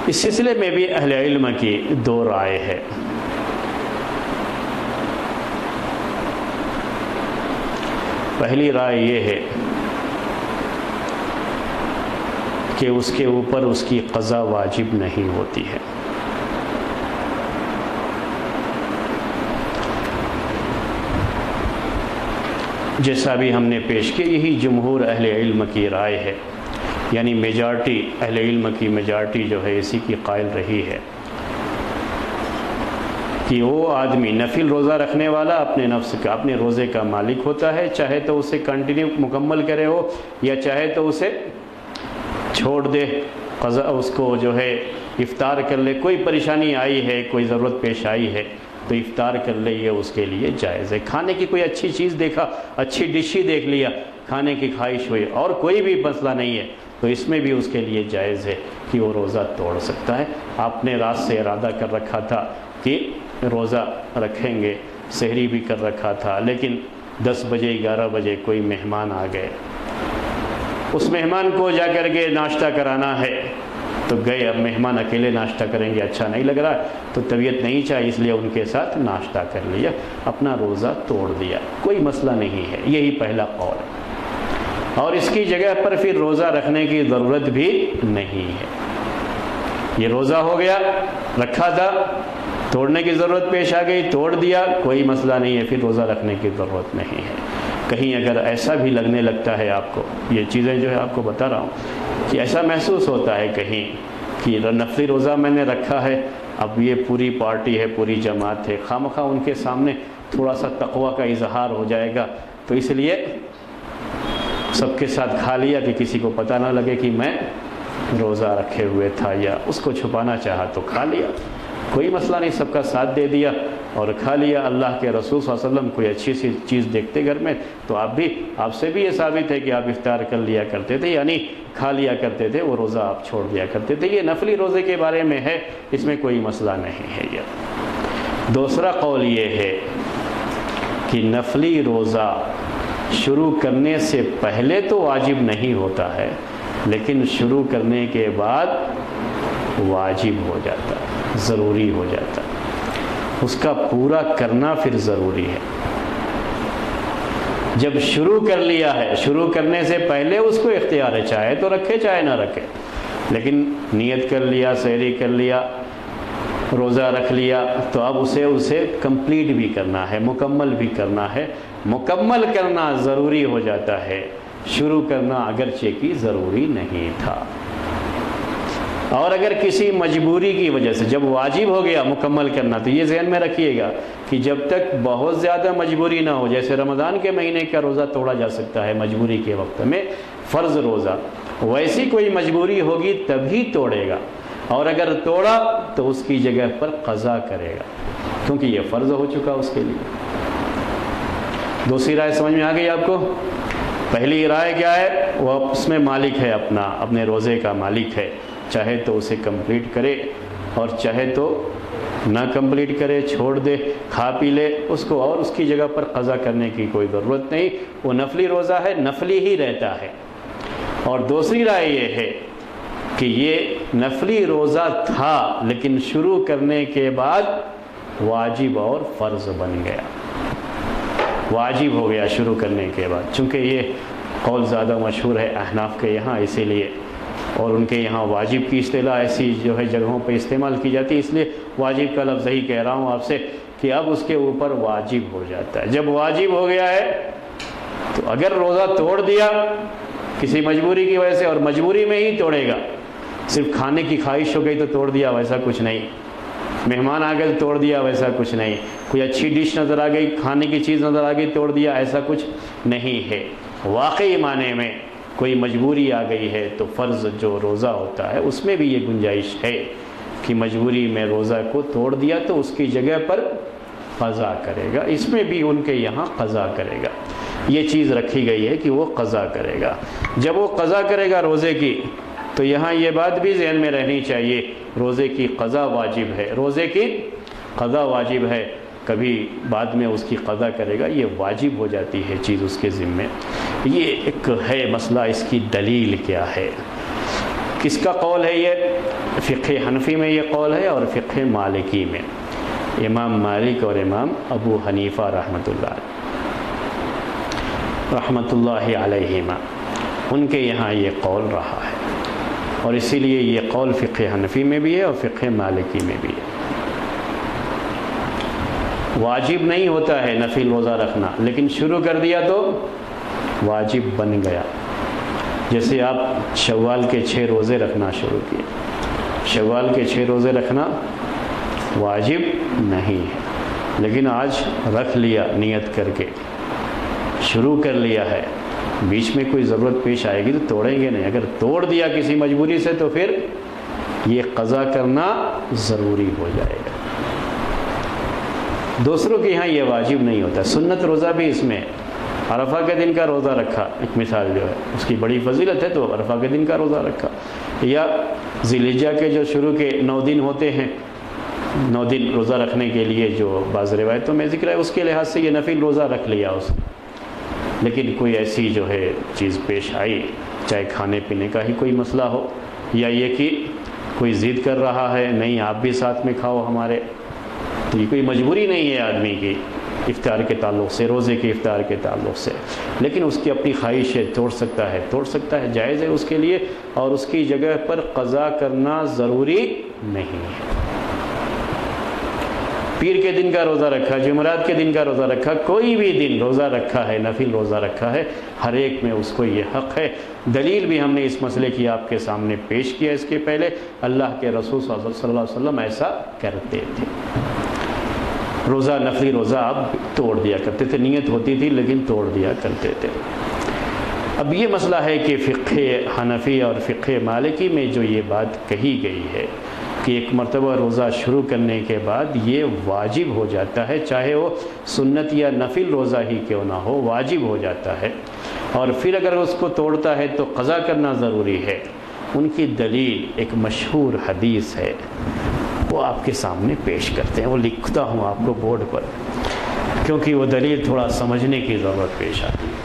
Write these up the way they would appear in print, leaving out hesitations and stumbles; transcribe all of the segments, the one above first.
اس سلسلے میں بھی اہل علم کی دو رائے ہے۔ پہلی رائے یہ ہے کہ اس کے اوپر اس کی قضا واجب نہیں ہوتی ہے۔ جیسا بھی ہم نے پیش کیا، یہی جمہور اہل علم کی رائے ہے، یعنی میجارٹی اہل علم کی میجارٹی جو ہے اسی کی قائل رہی ہے کہ وہ آدمی نفل روزہ رکھنے والا اپنے نفس کا، اپنے روزے کا مالک ہوتا ہے، چاہے تو اسے کنٹینیو مکمل کرے ہو یا چاہے تو اسے چھوڑ دے، قضا اس کو جو ہے افطار کر لے۔ کوئی پریشانی آئی ہے، کوئی ضرورت پیش آئی ہے تو افطار کر لے، یہ اس کے لیے جائز ہے۔ کھانے کی کوئی اچھی چیز دیکھا، اچھی ڈش ہی دیکھ لیا، کھانے کی خواہش ہوئی اور کوئی بھی مسئلہ نہیں ہے تو اس میں بھی اس کے لیے جائز ہے کہ وہ روزہ توڑ سکتا ہے۔ آپ نے رات سے ارادہ کر رکھا تھا کہ روزہ رکھیں گے، سحری بھی کر رکھا تھا، لیکن 10 بجے 11 بجے کوئی مہمان آ گئے، اس مہمان کو جا کر کے ناشتہ کرانا ہے تو گئے۔ اب مہمان اکیلے ناشتہ کریں گے، اچھا نہیں لگ رہا ہے تو طبیعت نہیں چاہیے، اس لیے ان کے ساتھ ناشتہ کر لیا، اپنا روزہ توڑ دیا، کوئی مسئلہ نہیں ہے۔ یہی پہلا قول ہے، اور اس کی جگہ پر پھر روزہ رکھنے کی ضرورت بھی نہیں ہے۔ یہ روزہ ہو گیا، رکھا تھا، توڑنے کی ضرورت پیش آ گئی، توڑ دیا، کوئی مسئلہ نہیں ہے، پھر روزہ رکھنے کی ضرورت نہیں ہے۔ کہیں اگر ایسا بھی لگنے لگتا ہے آپ کو، یہ چیزیں جو ہے آپ کو بتا رہا ہوں کہ ایسا محسوس ہوتا ہے کہیں کہ نفلی روزہ میں نے رکھا ہے، اب یہ پوری پارٹی ہے، پوری جماعت ہے، خواہ ان کے سامنے تھوڑا سا تقویٰ کا اظہار ہو جائے گا تو اس لیے سب کے ساتھ کھا لیا کہ کسی کو پتہ نہ لگے کہ میں روزہ رکھے ہوئے تھا، یا اس کو چھپانا چاہا تو کھا لیا، کوئی مسئلہ نہیں، سب کا ساتھ دے دیا اور کھا لیا۔ اللہ کے رسول صلی اللہ علیہ وسلم کوئی اچھی سی چیز دیکھتے گھر میں تو آپ سے بھی یہ ثابت ہے کہ آپ افطار کر لیا کرتے تھے، یعنی کھا لیا کرتے تھے، وہ روزہ آپ چھوڑ دیا کرتے تھے۔ یہ نفلی روزے کے بارے میں ہے، اس میں کوئی مسئلہ نہیں ہے۔ یہ دوسرا قول یہ ہے کہ نفلی روزہ شروع کرنے سے پہلے تو واجب نہیں ہوتا ہے، لیکن شروع کرنے کے بعد واجب ہو جاتا ہے، ضروری ہو جاتا ہے، اس کا پورا کرنا پھر ضروری ہے۔ جب شروع کر لیا ہے، شروع کرنے سے پہلے اس کو اختیار ہے، چاہے تو رکھے چاہے نہ رکھے، لیکن نیت کر لیا، سحری کر لیا، روزہ رکھ لیا تو اب اسے کمپلیٹ بھی کرنا ہے، مکمل بھی کرنا ہے۔ مکمل کرنا ضروری ہو جاتا ہے، شروع کرنا اگرچہ کی ضروری نہیں تھا۔ اور اگر کسی مجبوری کی وجہ سے جب واجب ہو گیا مکمل کرنا تو یہ ذہن میں رکھیے گا کہ جب تک بہت زیادہ مجبوری نہ ہو، جیسے رمضان کے مہینے کا روزہ توڑا جا سکتا ہے مجبوری کے وقت میں، فرض روزہ، ویسی کوئی مجبوری ہوگی تبھی توڑے گا، اور اگر توڑا تو اس کی جگہ پر قضا کرے گا کیونکہ یہ فرض ہو چکا اس کے لیے۔ دوسری رائے سمجھ میں آ گئی آپ کو؟ پہلی رائے کیا ہے؟ وہ اس میں مالک ہے، اپنے روزے کا مالک ہے، چاہے تو اسے کمپلیٹ کرے اور چاہے تو نہ کمپلیٹ کرے، چھوڑ دے، کھا پی لے، اس کو اور اس کی جگہ پر قضا کرنے کی کوئی ضرورت نہیں، وہ نفلی روزہ ہے، نفلی ہی رہتا ہے۔ اور دوسری رائے یہ ہے کہ یہ نفلی روزہ تھا لیکن شروع کرنے کے بعد واجب اور فرض بن گیا، واجب ہو گیا شروع کرنے کے بعد، چونکہ یہ قول زیادہ مشہور ہے احناف کے یہاں، اسی لیے، اور ان کے یہاں واجب کی اصطلاح ایسی جو ہے جگہوں پہ استعمال کی جاتی ہے، اس لیے واجب کا لفظ ہی کہہ رہا ہوں آپ سے کہ اب اس کے اوپر واجب ہو جاتا ہے۔ جب واجب ہو گیا ہے تو اگر روزہ توڑ دیا کسی مجبوری کی وجہ سے، اور مجبوری میں ہی توڑے گا، صرف کھانے کی خواہش ہو گئی تو توڑ دیا، ویسا کچھ نہیں، مہمان آ گئے تو توڑ دیا، ویسا کچھ نہیں، کوئی اچھی ڈش نظر آ گئی، کھانے کی چیز نظر آ گئی، توڑ دیا، ایسا کچھ نہیں ہے۔ واقعی معنی میں کوئی مجبوری آ گئی ہے تو فرض جو روزہ ہوتا ہے اس میں بھی یہ گنجائش ہے کہ مجبوری میں روزہ کو توڑ دیا تو اس کی جگہ پر قضا کرے گا، اس میں بھی ان کے یہاں قضا کرے گا، یہ چیز رکھی گئی ہے کہ وہ قضا کرے گا۔ جب وہ قضا کرے گا روزے کی تو یہاں یہ بات بھی ذہن میں رہنی چاہیے، روزے کی قضا واجب ہے، روزے کی قضا واجب ہے، کبھی بعد میں اس کی قضا کرے گا، یہ واجب ہو جاتی ہے چیز اس کے ذمے۔ یہ ایک ہے مسئلہ، اس کی دلیل کیا ہے کس کا قول ہے یہ؟ فقہ حنفی میں یہ قول ہے اور فقہ مالکی میں امام مالک اور امام ابو حنیفہ رحمۃ اللہ علیہما ان کے یہاں یہ قول رہا ہے، اور اسی لیے یہ قول فقہ حنفی میں بھی ہے اور فقہ مالکی میں بھی ہے۔ واجب نہیں ہوتا ہے نفل روزہ رکھنا، لیکن شروع کر دیا تو واجب بن گیا۔ جیسے آپ شوال کے 6 روزے رکھنا شروع کیے، شوال کے 6 روزے رکھنا واجب نہیں ہے، لیکن آج رکھ لیا نیت کر کے، شروع کر لیا ہے، بیچ میں کوئی ضرورت پیش آئے گی تو توڑیں گے نہیں۔ اگر توڑ دیا کسی مجبوری سے تو پھر یہ قضا کرنا ضروری ہو جائے گا۔ دوسروں کے یہاں یہ واجب نہیں ہوتا۔ سنت روزہ بھی اس میں، عرفہ کے دن کا روزہ رکھا، ایک مثال جو ہے اس کی بڑی فضیلت ہے تو عرفہ کے دن کا روزہ رکھا، یا ذی الحجہ کے جو شروع کے 9 دن ہوتے ہیں، 9 دن روزہ رکھنے کے لیے جو بعض روایتوں میں ذکر ہے، اس کے لحاظ سے یہ نفل روزہ رکھ لیا اس نے۔ لیکن کوئی ایسی جو ہے چیز پیش آئی، چاہے کھانے پینے کا ہی کوئی مسئلہ ہو، یا یہ کہ کوئی ضد کر رہا ہے نہیں آپ بھی ساتھ میں کھاؤ ہمارے، تو یہ کوئی مجبوری نہیں ہے آدمی کی افطار کے تعلق سے، روزے کے افطار کے تعلق سے، لیکن اس کی اپنی خواہش ہے، توڑ سکتا ہے، جائز ہے اس کے لیے، اور اس کی جگہ پر قضا کرنا ضروری نہیں ہے۔ پیر کے دن کا روزہ رکھا، جمعرات کے دن کا روزہ رکھا، کوئی بھی دن روزہ رکھا ہے، نفل روزہ رکھا ہے، ہر ایک میں اس کو یہ حق ہے۔ دلیل بھی ہم نے اس مسئلے کی آپ کے سامنے پیش کیا، اس کے پہلے اللہ کے رسول صلی اللہ علیہ وسلم ایسا کرتے تھے، روزہ نفلی روزہ آپ توڑ دیا کرتے تھے، نیت ہوتی تھی لیکن توڑ دیا کرتے تھے۔ اب یہ مسئلہ ہے کہ فقہ حنفی اور فقہ مالکی میں جو یہ بات کہی گئی ہے کہ ایک مرتبہ روزہ شروع کرنے کے بعد یہ واجب ہو جاتا ہے، چاہے وہ سنت یا نفل روزہ ہی کیوں نہ ہو، واجب ہو جاتا ہے، اور پھر اگر اس کو توڑتا ہے تو قضا کرنا ضروری ہے۔ ان کی دلیل ایک مشہور حدیث ہے، وہ آپ کے سامنے پیش کرتے ہیں، وہ لکھتا ہوں آپ کو بورڈ پر، کیونکہ وہ دلیل تھوڑا سمجھنے کی ضرورت پیش آتی ہے۔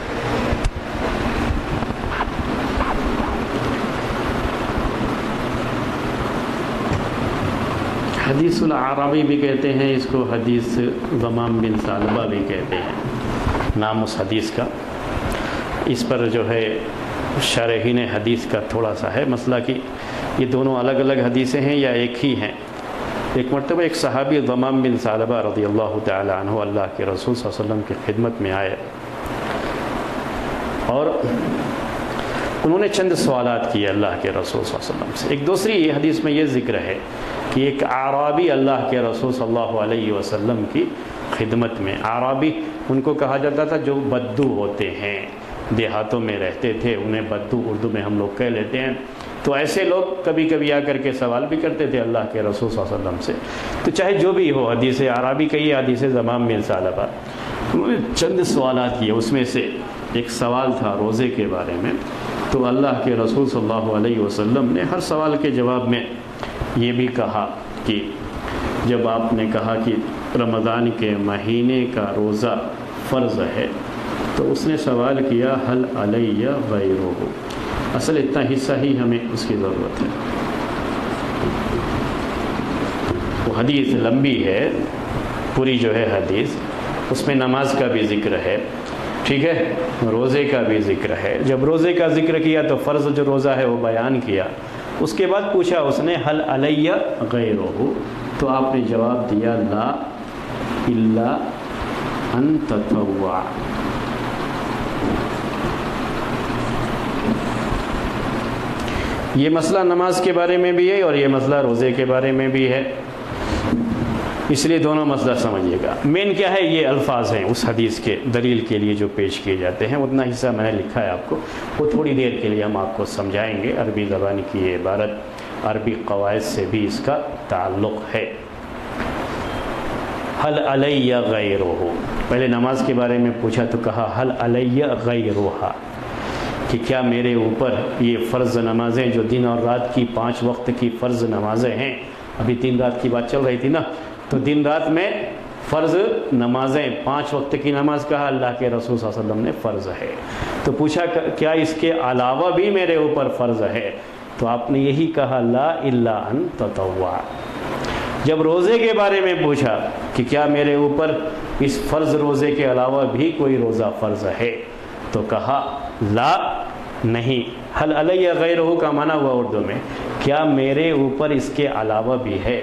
حدیث العربی بھی کہتے ہیں اس کو، حدیث غمام بن ثعلبہ بھی کہتے ہیں نام اس حدیث کا۔ اس پر جو ہے شارحین حدیث کا تھوڑا سا ہے مسئلہ کہ یہ دونوں الگ الگ حدیثیں ہیں یا ایک ہی ہیں۔ ایک مرتبہ ایک صحابی غمام بن ثعلبہ رضی اللہ تعالی عنہ اللہ کے رسول صلی اللہ علیہ وسلم کی خدمت میں آئے، اور انہوں نے چند سوالات کیے اللہ کے رسول صلی اللہ علیہ وسلم سے۔ ایک دوسری حدیث میں یہ ذکر ہے کہ ایک اعرابی اللہ کے رسول صلی اللہ علیہ وسلم کی خدمت میں، اعرابی ان کو کہا جاتا تھا جو بدو ہوتے ہیں، دیہاتوں میں رہتے تھے، انہیں بدو اردو میں ہم لوگ کہہ لیتے ہیں، تو ایسے لوگ کبھی کبھی آ کر کے سوال بھی کرتے تھے اللہ کے رسول صلی اللہ علیہ وسلم سے۔ تو چاہے جو بھی ہو، حدیث اعرابی کہی، حدیث غمام بن ثعلبہ، انہوں نے چند سوالات کیے، اس میں سے ایک سوال تھا روزے کے بارے میں۔ تو اللہ کے رسول صلی اللہ علیہ وسلم نے ہر سوال کے جواب میں یہ بھی کہا کہ جب آپ نے کہا کہ رمضان کے مہینے کا روزہ فرض ہے، تو اس نے سوال کیا حل علیہ غیرہ، اصل اتنا حصہ ہی ہمیں اس کی ضرورت ہے۔ وہ حدیث لمبی ہے پوری جو ہے حدیث، اس میں نماز کا بھی ذکر ہے، ٹھیک ہے، روزے کا بھی ذکر ہے۔ جب روزے کا ذکر کیا تو فرض جو روزہ ہے وہ بیان کیا، اس کے بعد پوچھا اس نے حل علیہ غیرہ، تو آپ نے جواب دیا لا الا ان تطوع۔ یہ مسئلہ نماز کے بارے میں بھی ہے اور یہ مسئلہ روزے کے بارے میں بھی ہے، اس لیے دونوں مسئلہ سمجھیے گا۔ مین کیا ہے، یہ الفاظ ہیں اس حدیث کے دلیل کے لیے جو پیش کیے جاتے ہیں، اتنا حصہ میں نے لکھا ہے آپ کو، وہ تھوڑی دیر کے لیے ہم آپ کو سمجھائیں گے۔ عربی زبان کی یہ عبارت عربی قواعد سے بھی اس کا تعلق ہے۔ حل علیہ غیرہ، پہلے نماز کے بارے میں پوچھا تو کہا حل علیہ غیرہ، کہ کیا میرے اوپر یہ فرض نمازیں جو دن اور رات کی 5 وقت کی فرض نمازیں ہیں، ابھی 3 رات کی بات چل رہی تھی نا، تو دن رات میں فرض نمازیں 5 وقت کی نماز کہا اللہ کے رسول صلی اللہ علیہ وسلم نے فرض ہے، تو پوچھا کیا اس کے علاوہ بھی میرے اوپر فرض ہے؟ تو آپ نے یہی کہا لا الا ان تطوع۔ جب روزے کے بارے میں پوچھا کہ کیا میرے اوپر اس فرض روزے کے علاوہ بھی کوئی روزہ فرض ہے، تو کہا لا نہیں۔ حل علیہ غیرہ کا معنی ہوا اردو میں کیا میرے اوپر اس کے علاوہ بھی ہے،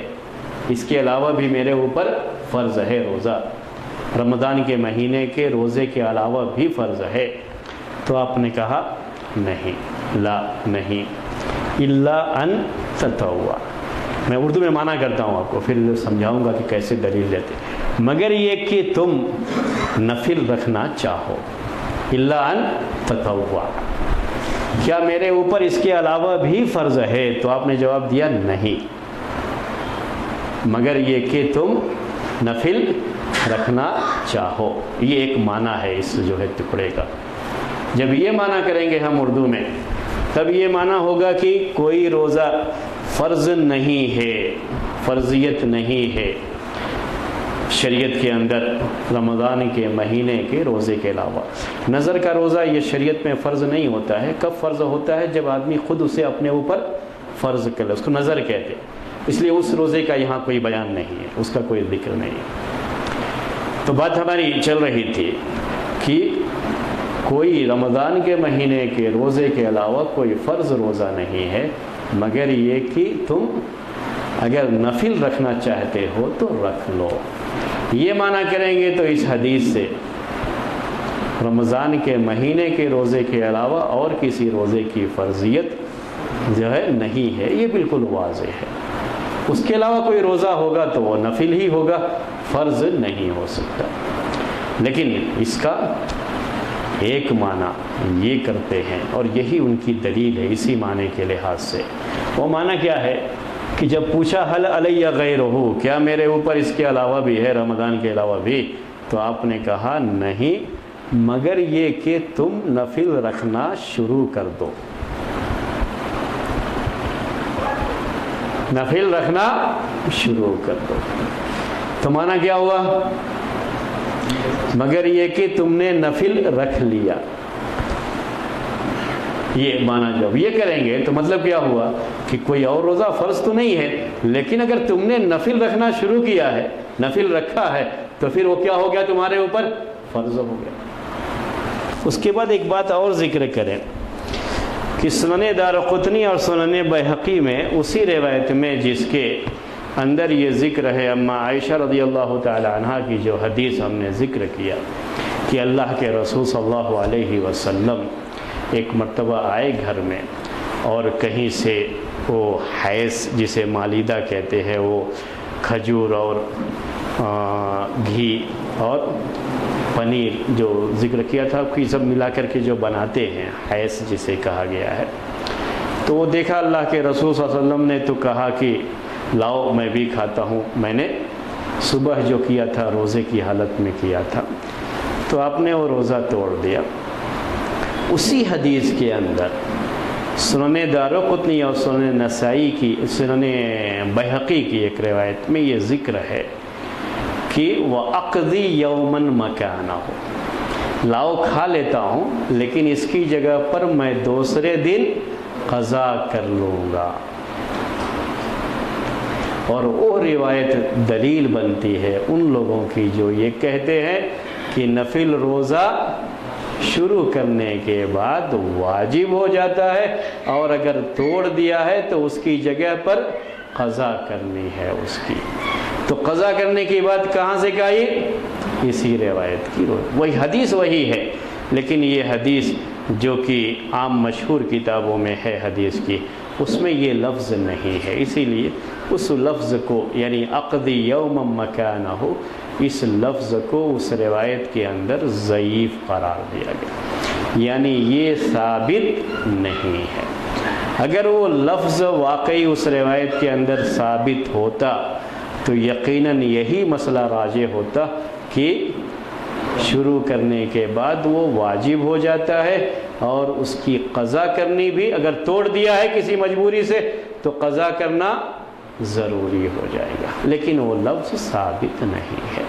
اس کے علاوہ بھی میرے اوپر فرض ہے روزہ، رمضان کے مہینے کے روزے کے علاوہ بھی فرض ہے؟ تو آپ نے کہا نہیں، لا نہیں، الا ان تطوع۔ میں اردو میں معنی کرتا ہوں آپ کو، پھر سمجھاؤں گا کہ کیسے دلیل دیتے، مگر یہ کہ تم نفل رکھنا چاہو، الا ان تطوع، کیا میرے اوپر اس کے علاوہ بھی فرض ہے؟ تو آپ نے جواب دیا نہیں، مگر یہ کہ تم نفل رکھنا چاہو۔ یہ ایک معنی ہے اس جو ہے ٹکڑے کا۔ جب یہ معنی کریں گے ہم اردو میں، تب یہ معنی ہوگا کہ کوئی روزہ فرض نہیں ہے، فرضیت نہیں ہے شریعت کے اندر رمضان کے مہینے کے روزے کے علاوہ۔ نظر کا روزہ یہ شریعت میں فرض نہیں ہوتا ہے۔ کب فرض ہوتا ہے؟ جب آدمی خود اسے اپنے اوپر فرض کر لے، اس کو نظر کہتے ہیں، اس لیے اس روزے کا یہاں کوئی بیان نہیں ہے، اس کا کوئی ذکر نہیں ہے۔ تو بات ہماری چل رہی تھی کہ کوئی رمضان کے مہینے کے روزے کے علاوہ کوئی فرض روزہ نہیں ہے، مگر یہ کہ تم اگر نفل رکھنا چاہتے ہو تو رکھ لو۔ یہ معنی کریں گے تو اس حدیث سے رمضان کے مہینے کے روزے کے علاوہ اور کسی روزے کی فرضیت جو ہے نہیں ہے، یہ بالکل واضح ہے۔ اس کے علاوہ کوئی روزہ ہوگا تو وہ نفل ہی ہوگا، فرض نہیں ہو سکتا۔ لیکن اس کا ایک معنی یہ کرتے ہیں اور یہی ان کی دلیل ہے اسی معنی کے لحاظ سے۔ وہ معنی کیا ہے کہ جب پوچھا حل علیہ غیرہ، کیا میرے اوپر اس کے علاوہ بھی ہے، رمضان کے علاوہ بھی، تو آپ نے کہا نہیں، مگر یہ کہ تم نفل رکھنا شروع کر دو، نفل رکھنا شروع کر دو۔ تو معنی کیا ہوا؟ مگر یہ کہ تم نے نفل رکھ لیا۔ یہ معنی جب یہ کریں گے تو مطلب کیا ہوا کہ کوئی اور روزہ فرض تو نہیں ہے، لیکن اگر تم نے نفل رکھنا شروع کیا ہے، نفل رکھا ہے، تو پھر وہ کیا ہو گیا تمہارے اوپر؟ فرض ہو گیا۔ اس کے بعد ایک بات اور ذکر کریں کہ سنن دارقطنی اور سنن بیہقی میں اسی روایت میں جس کے اندر یہ ذکر ہے، اما عائشہ رضی اللہ تعالی عنہ کی جو حدیث ہم نے ذکر کیا کہ اللہ کے رسول صلی اللہ علیہ وسلم ایک مرتبہ آئے گھر میں اور کہیں سے وہ حیث جسے مالیدہ کہتے ہیں، وہ کھجور اور گھی اور پنیر جو ذکر کیا تھا کہ سب ملا کر کے جو بناتے ہیں، حیث جسے کہا گیا ہے، تو وہ دیکھا اللہ کے رسول صلی اللہ علیہ وسلم نے، تو کہا کہ لاؤ میں بھی کھاتا ہوں، میں نے صبح جو کیا تھا روزے کی حالت میں کیا تھا، تو آپ نے وہ روزہ توڑ دیا۔ اسی حدیث کے اندر سنن دارقطنی اور سنن نسائی کی، سنن بیہقی کی ایک روایت میں یہ ذکر ہے کہ وَأَقْضِي يَوْمًا مَكَانَهُ، لاؤ کھا لیتا ہوں لیکن اس کی جگہ پر میں دوسرے دن قضا کر لوں گا۔ اور وہ روایت دلیل بنتی ہے ان لوگوں کی جو یہ کہتے ہیں کہ نفل روزہ شروع کرنے کے بعد واجب ہو جاتا ہے، اور اگر توڑ دیا ہے تو اس کی جگہ پر قضا کرنی ہے اس کی۔ تو قضا کرنے کی بات کہاں سے کہی؟ اسی روایت کی، وہی حدیث وہی ہے، لیکن یہ حدیث جو کہ عام مشہور کتابوں میں ہے حدیث کی، اس میں یہ لفظ نہیں ہے، اسی لیے اس لفظ کو یعنی اقضی یوم مکانہ، اس لفظ کو اس روایت کے اندر ضعیف قرار دیا گیا، یعنی یہ ثابت نہیں ہے۔ اگر وہ لفظ واقعی اس روایت کے اندر ثابت ہوتا تو یقیناً یہی مسئلہ راجح ہوتا کہ شروع کرنے کے بعد وہ واجب ہو جاتا ہے، اور اس کی قضا کرنی بھی، اگر توڑ دیا ہے کسی مجبوری سے تو قضا کرنا ضروری ہو جائے گا، لیکن وہ لفظ ثابت نہیں ہے۔